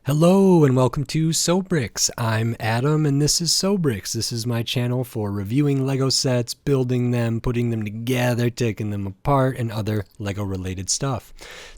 Hello and welcome to Sobricks. I'm Adam and this is Sobricks. This is my channel for reviewing Lego sets, building them, putting them together, taking them apart, and other Lego related stuff.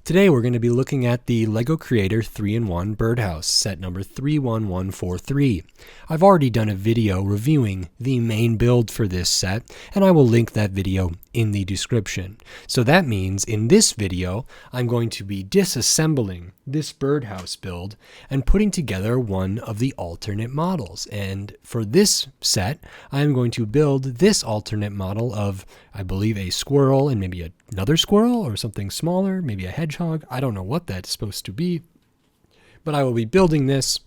Today we're going to be looking at the Lego Creator 3-in-1 Birdhouse, set number 31143. I've already done a video reviewing the main build for this set, and I will link that video in the description. So that means in this video, I'm going to be disassembling this birdhouse build and putting together one of the alternate models. And for this set, I'm going to build this alternate model of, I believe, a squirrel and maybe another squirrel or something smaller, maybe a hedgehog. I don't know what that's supposed to be, but I will be building this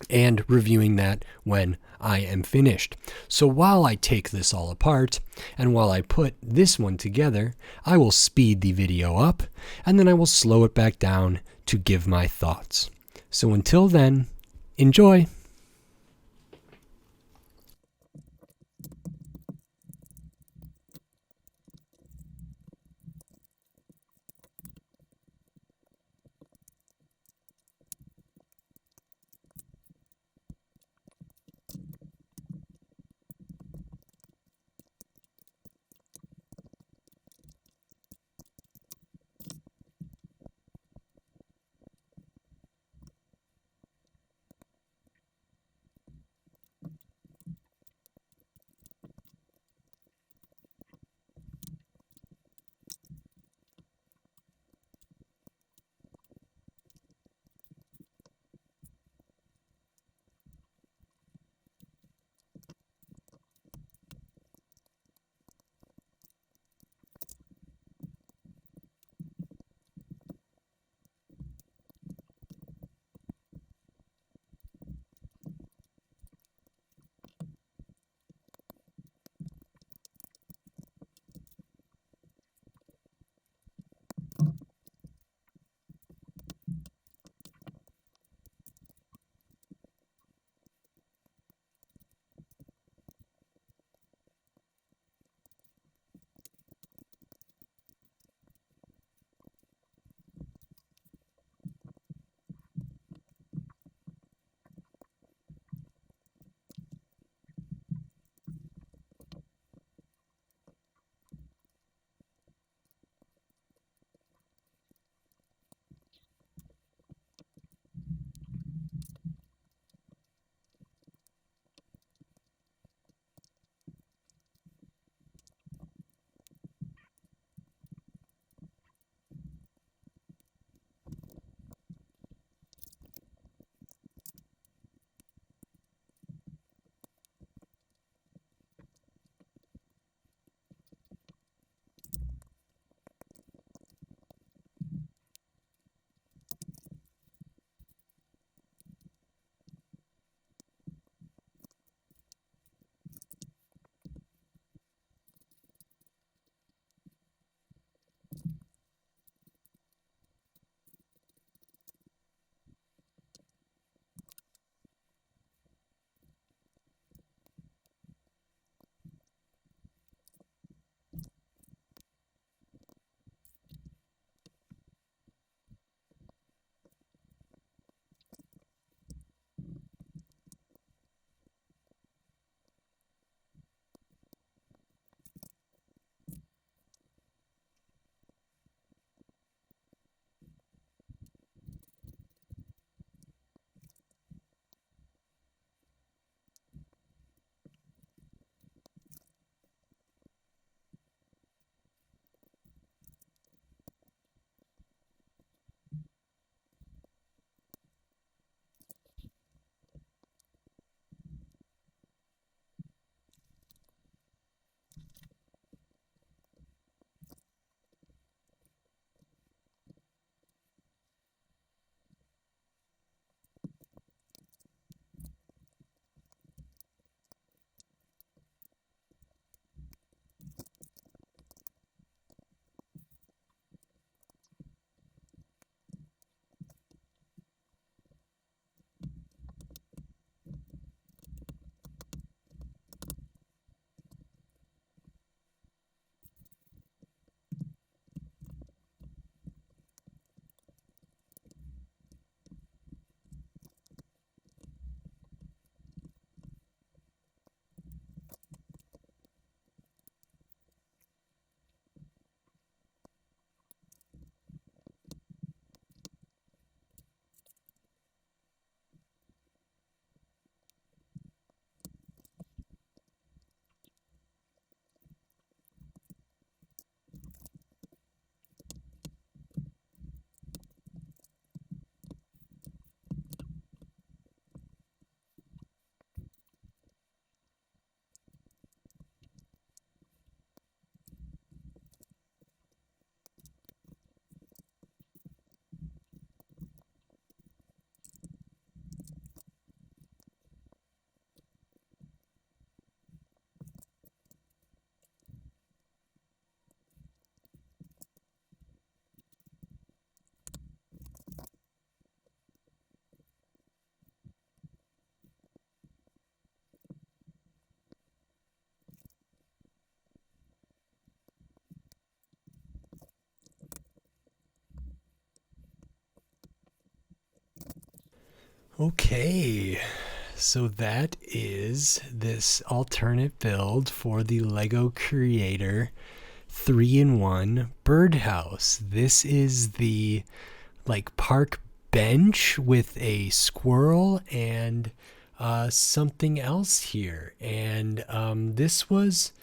and reviewing that when I am finished. So while I take this all apart and while I put this one together, I will speed the video up and then I will slow it back down to give my thoughts. So until then, enjoy! Okay, so that is this alternate build for the Lego Creator 3-in-1 Birdhouse. This is the like park bench with a squirrel and something else here. And this was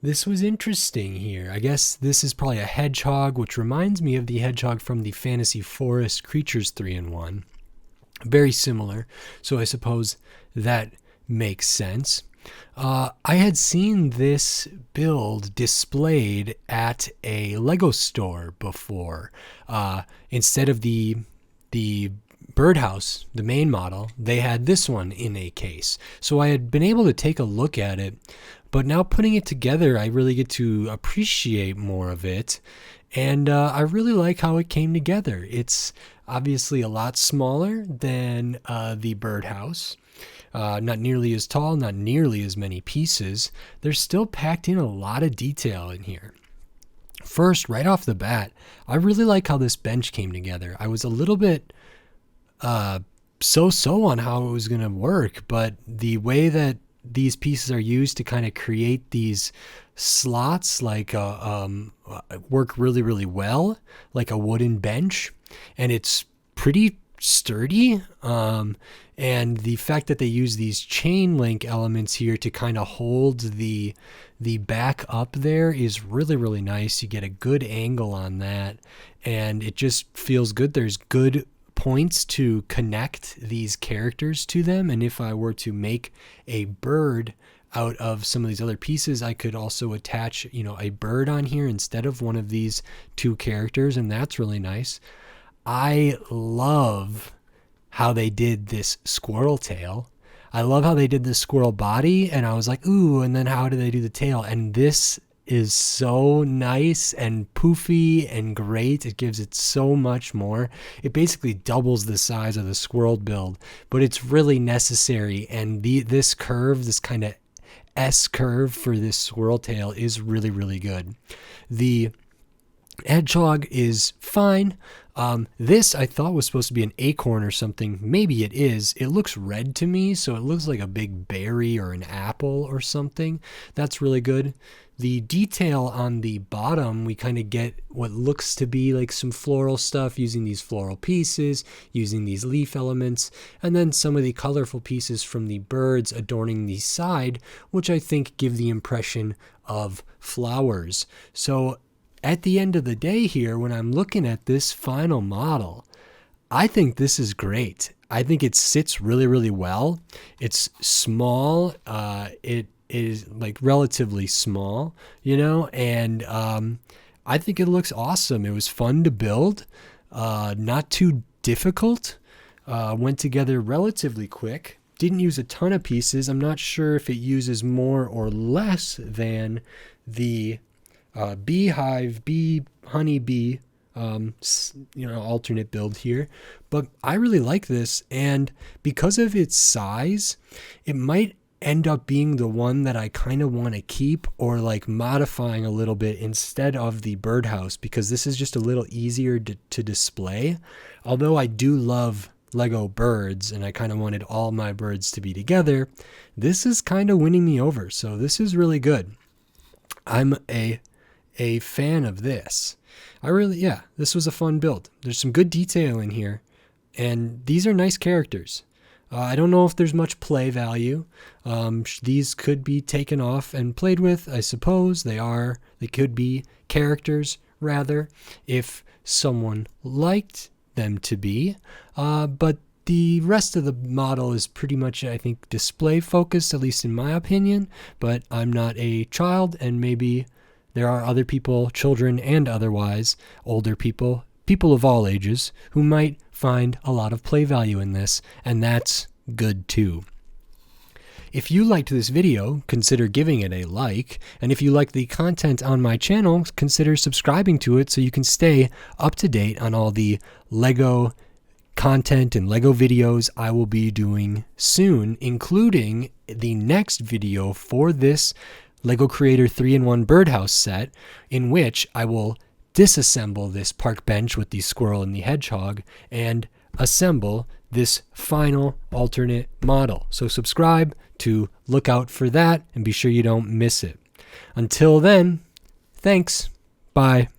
interesting here. I guess this is probably a hedgehog, which reminds me of the hedgehog from the Fantasy Forest Creatures 3-in-1. Very similar, so I suppose that makes sense. I had seen this build displayed at a Lego store before. Instead of the Birdhouse, the main model, they had this one in a case. So I had been able to take a look at it, but now putting it together, I really get to appreciate more of it. And I really like how it came together. It's obviously a lot smaller than the Birdhouse. Not nearly as tall, not nearly as many pieces. There's still packed in a lot of detail in here. First, right off the bat, I really like how this bench came together. I was a little bit so-so on how it was going to work, but the way that these pieces are used to kind of create these slots work really, really well, like a wooden bench, and it's pretty sturdy. And the fact that they use these chain link elements here to kind of hold the back up there is really, really nice. You get a good angle on that, and it just feels good. There's good points to connect these characters to them, and if I were to make a bird out of some of these other pieces, I could also attach, a bird on here instead of one of these two characters, and that's really nice. I love how they did this squirrel tail. I love how they did this squirrel body, and I was like, ooh, and then how do they do the tail? And this is so nice and poofy and great. It gives it so much more. It basically doubles the size of the squirrel build, but it's really necessary. And this curve, this kind of S curve for this squirrel tail is really, really good. The hedgehog is fine. This I thought was supposed to be an acorn or something. Maybe it is. It looks red to me, so it looks like a big berry or an apple or something. That's really good. The detail on the bottom, we kind of get what looks to be like some floral stuff using these floral pieces, using these leaf elements, and then some of the colorful pieces from the birds adorning the side, which I think give the impression of flowers. So at the end of the day here, when I'm looking at this final model, I think this is great. I think it sits really, really well. It's small. It is like relatively small, and I think it looks awesome. It was fun to build, not too difficult, went together relatively quick. Didn't use a ton of pieces. I'm not sure if it uses more or less than the honeybee alternate build here, but I really like this, and because of its size, it might end up being the one that I kind of want to keep, or like modifying a little bit instead of the Birdhouse, because this is just a little easier to display. Although I do love Lego birds and I kind of wanted all my birds to be together, this is kind of winning me over, so this is really good. I'm a fan of this. This was a fun build. There's some good detail in here, and these are nice characters. I don't know if there's much play value. These could be taken off and played with, I suppose. They could be characters, rather, if someone liked them to be. But the rest of the model is pretty much, I think, display focused, at least in my opinion. But I'm not a child, and maybe there are other people, children and otherwise, older people of all ages, who might find a lot of play value in this, and that's good too. If you liked this video, consider giving it a like, and if you like the content on my channel, consider subscribing to it so you can stay up to date on all the Lego content and Lego videos I will be doing soon, including the next video for this Lego Creator 3-in-1 Birdhouse set, in which I will disassemble this park bench with the squirrel and the hedgehog, and assemble this final alternate model. So subscribe to look out for that and be sure you don't miss it. Until then, thanks. Bye.